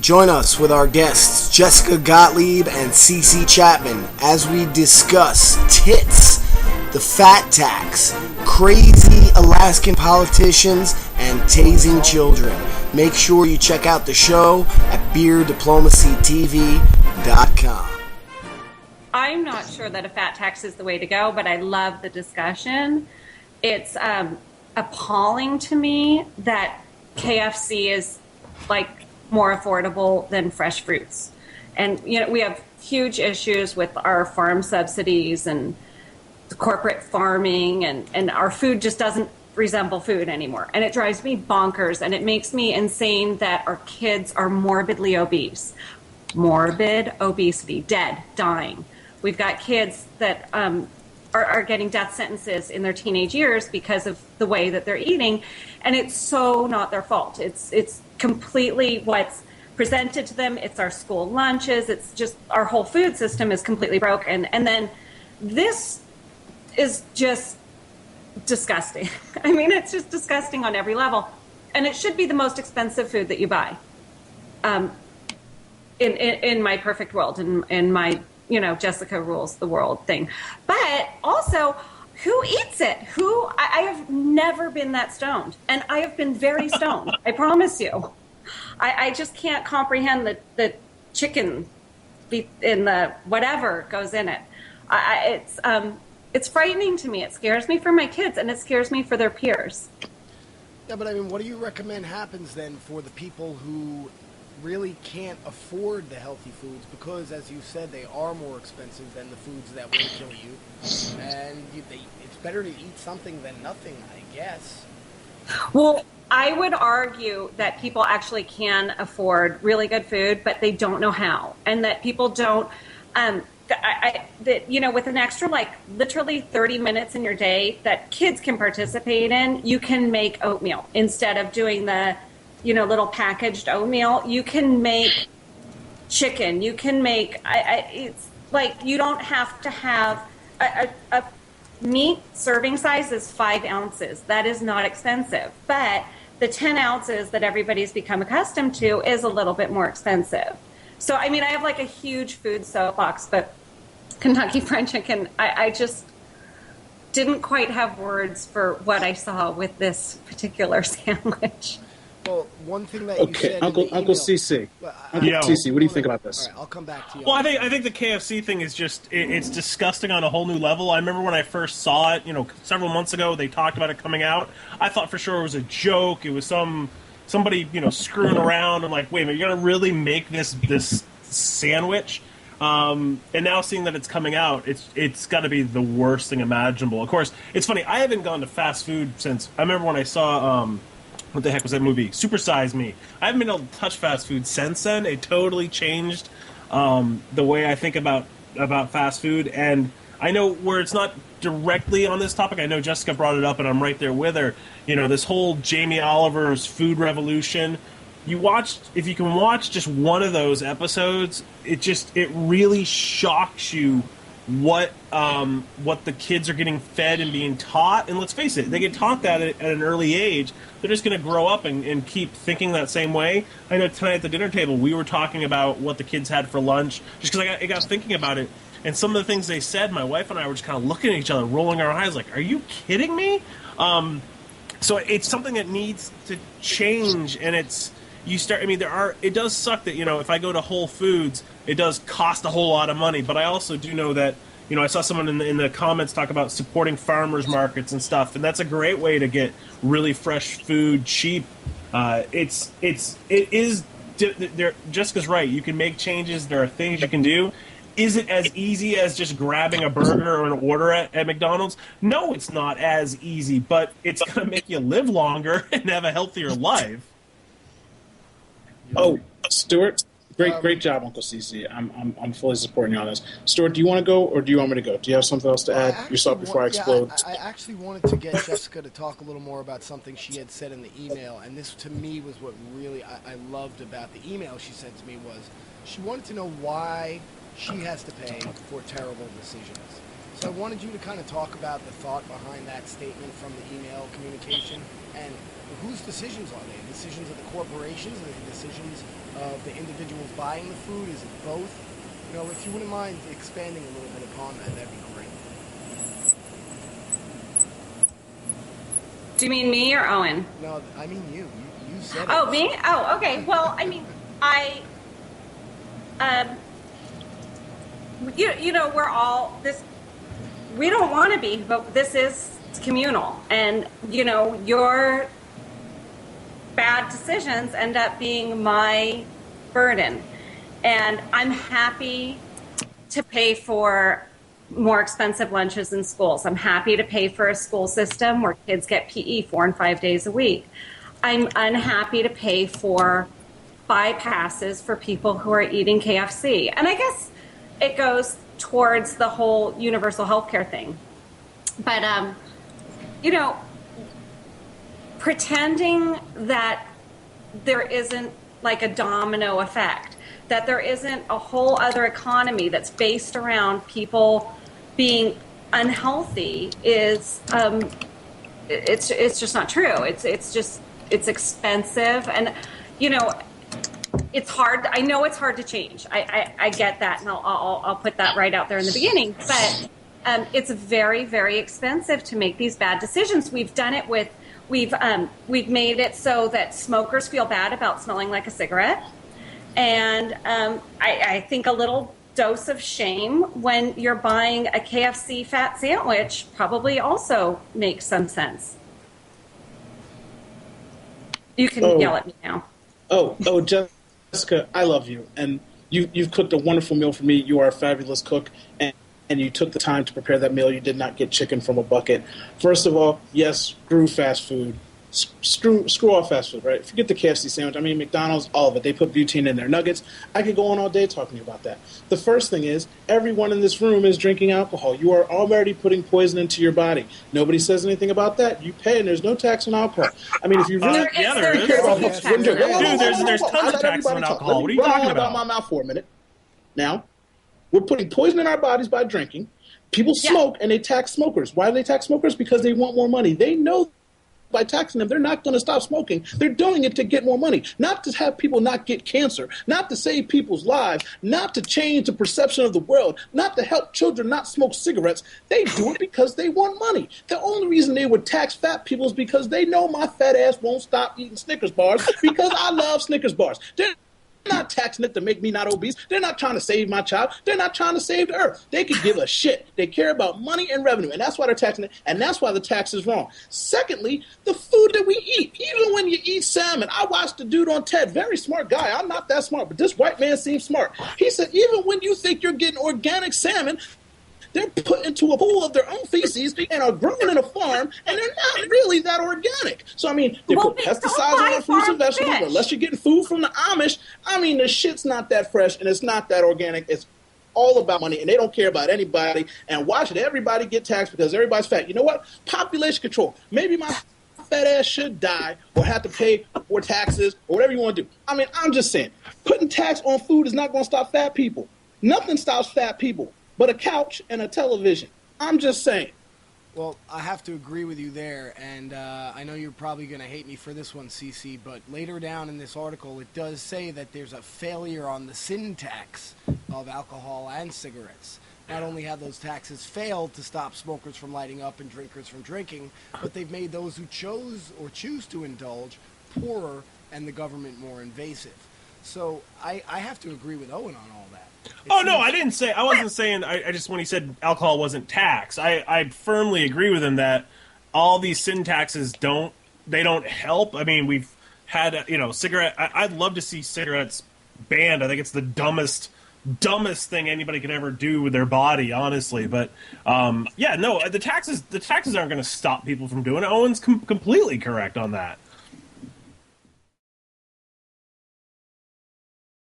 Join us with our guests Jessica Gottlieb and CC Chapman as we discuss tits, the fat tax, crazy Alaskan politicians, and tasing children. Make sure you check out the show at beerdiplomacytv.com. I'm not sure that a fat tax is the way to go, but I love the discussion. It's appalling to me that KFC is like more affordable than fresh fruits. And, you know, we have huge issues with our farm subsidies and the corporate farming, and our food just doesn't resemble food anymore. And it drives me bonkers, and it makes me insane that our kids are morbidly obese. Morbid obesity, dead, dying. We've got kids that are getting death sentences in their teenage years because of the way that they're eating, and it's so not their fault. It's completely what's presented to them. It's our school lunches. It's just our whole food system is completely broken. And then this is just disgusting. I mean, it's just disgusting on every level. And it should be the most expensive food that you buy. In my perfect world, in my, you know, Jessica rules the world thing. But also, who eats it? I have never been that stoned. And I have been very stoned. I promise you. I just can't comprehend the chicken in the whatever goes in it. It's frightening to me. It scares me for my kids, and it scares me for their peers. Yeah, but I mean, what do you recommend happens then for the people who really can't afford the healthy foods? Because, as you said, they are more expensive than the foods that will kill you. And it's better to eat something than nothing, I guess. Well, I would argue that people actually can afford really good food, but they don't know how. And that people don't... that, you know, with an extra, like, literally 30 minutes in your day that kids can participate in, you can make oatmeal instead of doing the, you know, little packaged oatmeal. You can make chicken. You can make, it's like, you don't have to have a meat serving size is 5 ounces. That is not expensive. But the 10 ounces that everybody's become accustomed to is a little bit more expensive. So, I mean, I have like a huge food soapbox, but Kentucky Fried Chicken, I just didn't quite have words for what I saw with this particular sandwich. Well, one thing that you said Uncle CC. Uncle CC, what do you think about this? All right, I'll come back to you. Well, I think the KFC thing is just, it's disgusting on a whole new level. I remember when I first saw it, you know, several months ago, they talked about it coming out. I thought for sure it was a joke. It was somebody, you know, screwing around. I'm like, wait a minute, you're going to really make this sandwich? And now seeing that it's coming out, it's got to be the worst thing imaginable. Of course, it's funny, I haven't gone to fast food since, I remember when I saw, what the heck was that movie? Super Size Me. I haven't been able to touch fast food since then. It totally changed the way I think about fast food. And I know where it's not directly on this topic, I know Jessica brought it up, and I'm right there with her. You know, this whole Jamie Oliver's food revolution. If you can watch just one of those episodes, it really shocks you what the kids are getting fed and being taught. And let's face it, they get taught that at an early age. They're just going to grow up and keep thinking that same way. I know tonight at the dinner table, we were talking about what the kids had for lunch, just because I got thinking about it. And some of the things they said, my wife and I were just kind of looking at each other, rolling our eyes like, are you kidding me? So it's something that needs to change, and it does suck that, you know, if I go to Whole Foods, it does cost a whole lot of money, but I also do know that, you know, I saw someone in the comments talk about supporting farmers markets and stuff, and that's a great way to get really fresh food cheap. Jessica's right. You can make changes. There are things you can do. Is it as easy as just grabbing a burger or an order at McDonald's? No, it's not as easy, but it's going to make you live longer and have a healthier life. Oh, Stuart, great job, Uncle CC. I'm fully supporting you on this. Stuart, do you want to go, or do you want me to go? Do you have something else to add yourself before I explode? I actually wanted to get Jessica to talk a little more about something she had said in the email, and this to me was what really I loved about the email she sent to me. Was she wanted to know why she has to pay for terrible decisions. So I wanted you to kind of talk about the thought behind that statement from the email communication And whose decisions are they? Decisions of the corporations? Are they decisions of the individuals buying the food? Is it both? You know, if you wouldn't mind expanding a little bit upon that, that'd be great. Do you mean me or Owen? No, I mean you. You said it. Oh, me? Oh, okay. Well, I mean, you know, we're all this. We don't want to be, but this is communal, and you know, your bad decisions end up being my burden, and I'm happy to pay for more expensive lunches in schools. I'm happy to pay for a school system where kids get PE 4 and 5 days a week. I'm unhappy to pay for bypasses for people who are eating KFC. And I guess it goes towards the whole universal healthcare thing. But, you know, pretending that there isn't like a domino effect, that there isn't a whole other economy that's based around people being unhealthy is it's just not true. It's expensive, and you know, it's hard. I know it's hard to change. I get that, and I'll put that right out there in the beginning. But it's very, very expensive to make these bad decisions. We've done it with we've made it so that smokers feel bad about smelling like a cigarette. And I think a little dose of shame when you're buying a KFC fat sandwich probably also makes some sense. You can yell at me now. Oh, Jessica, I love you. And you've cooked a wonderful meal for me. You are a fabulous cook. And you took the time to prepare that meal. You did not get chicken from a bucket. First of all, yes, screw fast food. Screw off fast food, right? Forget the KFC sandwich. I mean, McDonald's, all of it. They put butane in their nuggets. I could go on all day talking about that. The first thing is, everyone in this room is drinking alcohol. You are already putting poison into your body. Nobody says anything about that. You pay, and there's no tax on alcohol. I mean, if you really there is. care about Dude, food, there's tons of tax on alcohol. What are you talking about? My mouth for a minute. Now, we're putting poison in our bodies by drinking. People smoke, and they tax smokers. Why do they tax smokers? Because they want more money. They know by taxing them, they're not going to stop smoking. They're doing it to get more money, not to have people not get cancer, not to save people's lives, not to change the perception of the world, not to help children not smoke cigarettes. They do it because they want money. The only reason they would tax fat people is because they know my fat ass won't stop eating Snickers bars because I love Snickers bars. They're not taxing it to make me not obese. They're not trying to save my child. They're not trying to save the earth. They could give a shit. They care about money and revenue, and that's why they're taxing it, and that's why the tax is wrong. Secondly, the food that we eat. Even when you eat salmon, I watched the dude on TED, very smart guy. I'm not that smart, but this white man seems smart. He said, even when you think you're getting organic salmon, they're put into a pool of their own feces and are grown in a farm, and they're not really that organic. So, I mean, they put pesticides on our fruits and vegetables, but unless you're getting food from the Amish, I mean, the shit's not that fresh, and it's not that organic. It's all about money, and they don't care about anybody. And why should everybody get taxed because everybody's fat? You know what? Population control. Maybe my fat ass should die or have to pay more taxes or whatever you want to do. I mean, I'm just saying, putting tax on food is not going to stop fat people. Nothing stops fat people but a couch and a television. I'm just saying. Well, I have to agree with you there, and I know you're probably going to hate me for this one, CC, but later down in this article, it does say that there's a failure on the sin tax of alcohol and cigarettes. Not only have those taxes failed to stop smokers from lighting up and drinkers from drinking, but they've made those who chose or choose to indulge poorer and the government more invasive. So I have to agree with Owen on all that. No, I didn't say. I wasn't saying. I just when he said alcohol wasn't tax, I firmly agree with him that all these sin taxes don't help. I mean, we've had cigarette. I'd love to see cigarettes banned. I think it's the dumbest thing anybody could ever do with their body, honestly. But the taxes aren't going to stop people from doing it. Owen's completely correct on that.